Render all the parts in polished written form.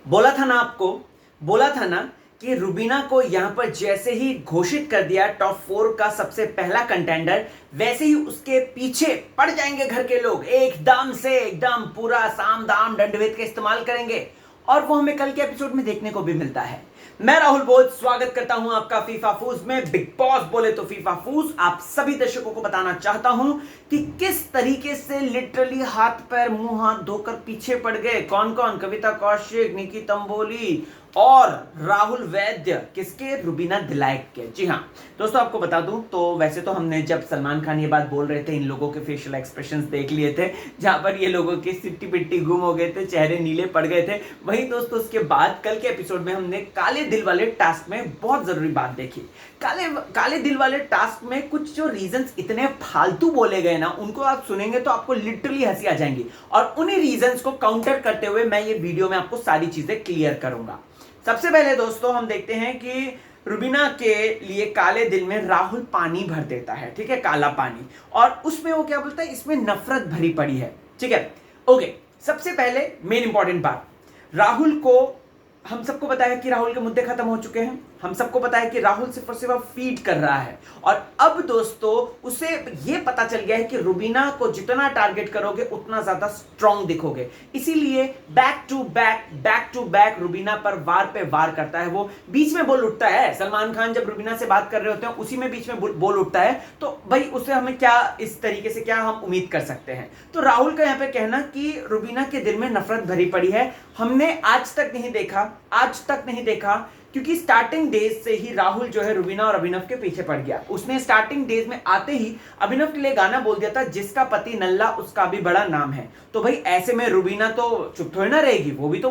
बोला था ना आपको, बोला था ना कि रुबीना को यहां पर जैसे ही घोषित कर दिया टॉप 4 का सबसे पहला कंटेंडर, वैसे ही उसके पीछे पड़ जाएंगे घर के लोग, एकदम से एकदम पूरा साम दाम दंडभेद का इस्तेमाल करेंगे। और वो हमें कल के एपिसोड में देखने को भी मिलता है। मैं राहुल बोध स्वागत करता हूं आपका फीफा फूज में। बिग बॉस बोले तो फीफा फूज आप सभी दर्शकों को बताना चाहता हूं कि किस तरीके से लिटरली हाथ पैर मुंह हाथ धोकर पीछे पड़ गए। कौन कौन? कविता कौशिक, निकी तंबोली और राहुल वैद्य। किसके? रुबीना दिलायक के। जी हाँ दोस्तों, आपको बता दूं तो वैसे तो हमने जब सलमान खान ये बात बोल रहे थे, इन लोगों के फेशियल एक्सप्रेशंस देख लिए थे, जहां पर ये लोगों के सिट्टी पिट्टी गुम हो गए थे, चेहरे नीले पड़ गए थे। वहीं दोस्तों उसके बाद कल के एपिसोड में हमने काले दिल वाले टास्क में बहुत जरूरी बात देखी। काले दिल वाले टास्क में कुछ जो रीजंस इतने फालतू बोले गए ना, उनको आप सुनेंगे तो आपको लिटरली हंसी आ जाएंगी। और उन्हीं रीजंस को काउंटर करते हुए मैं ये वीडियो में आपको सारी चीजें क्लियर करूंगा। सबसे पहले दोस्तों हम देखते हैं कि रुबीना के लिए काले दिल में राहुल पानी भर देता है, ठीक है, काला पानी। और उसमें वो क्या बोलता है, इसमें नफरत भरी पड़ी है, ठीक है। ओके, सबसे पहले मेन इंपॉर्टेंट बात, राहुल को हम सबको पता है कि राहुल के मुद्दे खत्म हो चुके हैं। हम सबको पता है कि राहुल सिर्फ और सिर्फ फीड कर रहा है। और अब दोस्तों उसे यह पता चल गया है कि रुबीना को जितना टारगेट करोगे उतना ज्यादा स्ट्रांग दिखोगे। इसीलिए बैक टू बैक रुबीना पर वार पे वार करता है। वो बीच में बोल उठता है, सलमान खान जब रुबीना से बात कर रहे होते हैं उसी में बीच में बोल उठता है। तो भाई उसे हमें क्या इस तरीके से क्या हम उम्मीद कर सकते हैं। तो राहुल का यहां पे कहना कि रुबीना के दिल में नफरत भरी पड़ी है, हमने आज तक नहीं देखा, क्योंकि स्टार्टिंग डेज से ही राहुल जो है रुबीना और अभिनव के पीछे पड़ गया। उसने स्टार्टिंग डेज में आते ही अभिनव के लिए गाना बोल दिया था, जिसका पति नल्ला उसका भी बड़ा नाम है। तो भाई ऐसे में रुबीना तो चुप थोड़ी ना रहेगी, वो भी तो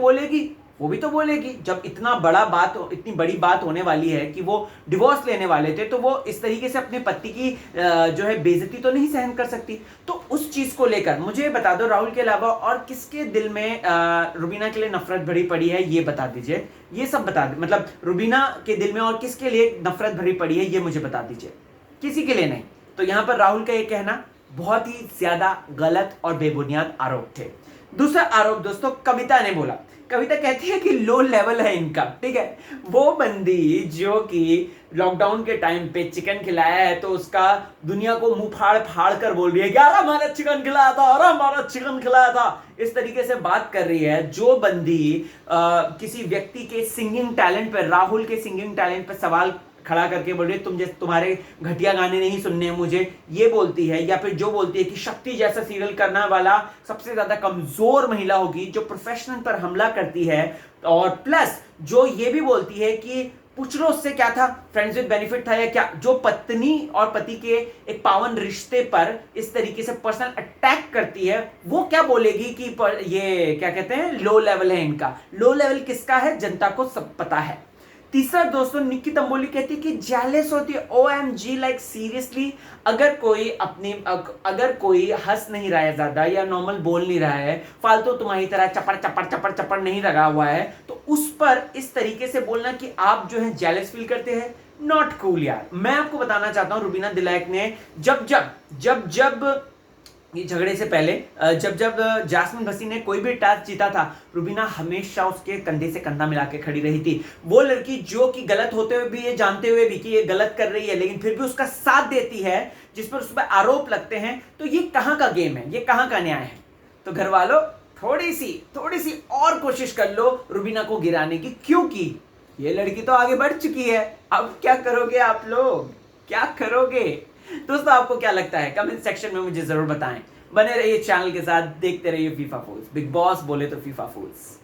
बोलेगी। जब इतनी बड़ी बात होने वाली है कि वो डिवोर्स लेने वाले थे, तो वो इस तरीके से अपने पति की जो है बेइज्जती तो नहीं सहन कर सकती। तो उस चीज को लेकर मुझे बता दो, राहुल के अलावा और किसके दिल में रुबीना के लिए नफरत भरी पड़ी है, ये बता दीजिए। ये सब बता दे, मतलब रुबीना के दिल में और किसके लिए नफरत भरी पड़ी है, ये मुझे बता दीजिए। किसी के लिए नहीं। तो यहां पर राहुल का ये कहना बहुत ही ज्यादा गलत और बेबुनियाद आरोप थे। दूसरा आरोप दोस्तों कविता ने बोला। कविता कहती है कि लो लेवल है इनका, ठीक है। वो बंदी जो कि लॉकडाउन के टाइम पे चिकन खिलाया है, तो उसका दुनिया को मुंह फाड़ फाड़ कर बोल रही है कि अरे हमारा चिकन खिलाया था, इस तरीके से बात कर रही है। जो बंदी किसी व्यक्ति के सिंगिंग टैलेंट पर, राहुल के सिंगिंग टैलेंट पर सवाल खड़ा करके बोल रही है, तुम्हारे घटिया गाने नहीं सुनने मुझे, ये बोलती है। या फिर जो बोलती है कि शक्ति जैसा सीरियल करने वाला सबसे ज्यादा कमजोर महिला होगी, जो प्रोफेशनल पर हमला करती है। और प्लस जो ये भी बोलती है कि पूछ लो उससे क्या था, फ्रेंड्स विद बेनिफिट था या क्या। जो पत्नी और पति के एक पावन रिश्ते पर इस तरीके से पर्सनल अटैक करती है, वो क्या बोलेगी कि ये क्या कहते हैं, लो लेवल है इनका। लो लेवल किसका है, जनता को सब पता है। तीसरा दोस्तों निक्की तंबोली कहती है कि जेलस होती है। OMG, लाइक सीरियसली, अगर कोई हंस नहीं रहा है ज्यादा या नॉर्मल बोल नहीं रहा है, फालतू तुम्हारी तरह चपड़ नहीं लगा हुआ है, तो उस पर इस तरीके से बोलना कि आप जो है जेलस फील करते हैं, नॉट कूल यार। मैं आपको बताना चाहता हूं, रुबीना दिलायक ने जब ये झगड़े से पहले जब जास्मिन भसी ने कोई भी टास्क जीता था, रुबीना हमेशा उसके कंधे से कंधा मिला के खड़ी रही थी। वो लड़की जो कि गलत होते हुए भी, ये जानते हुए भी कि ये गलत कर रही है, लेकिन फिर भी उसका साथ देती है, जिस पर उस पर आरोप लगते हैं। तो ये कहां का गेम है, ये कहां का न्याय है? तो घर वालों थोड़ी सी और कोशिश कर लो रुबीना को गिराने की, क्योंकि ये लड़की तो आगे बढ़ चुकी है। अब क्या करोगे आप लोग, क्या करोगे? दोस्तों आपको क्या लगता है, कमेंट सेक्शन में मुझे जरूर बताएं। बने रहिए चैनल के साथ, देखते रहिए फीफा फूल्स। बिग बॉस बोले तो फीफा फूल्स।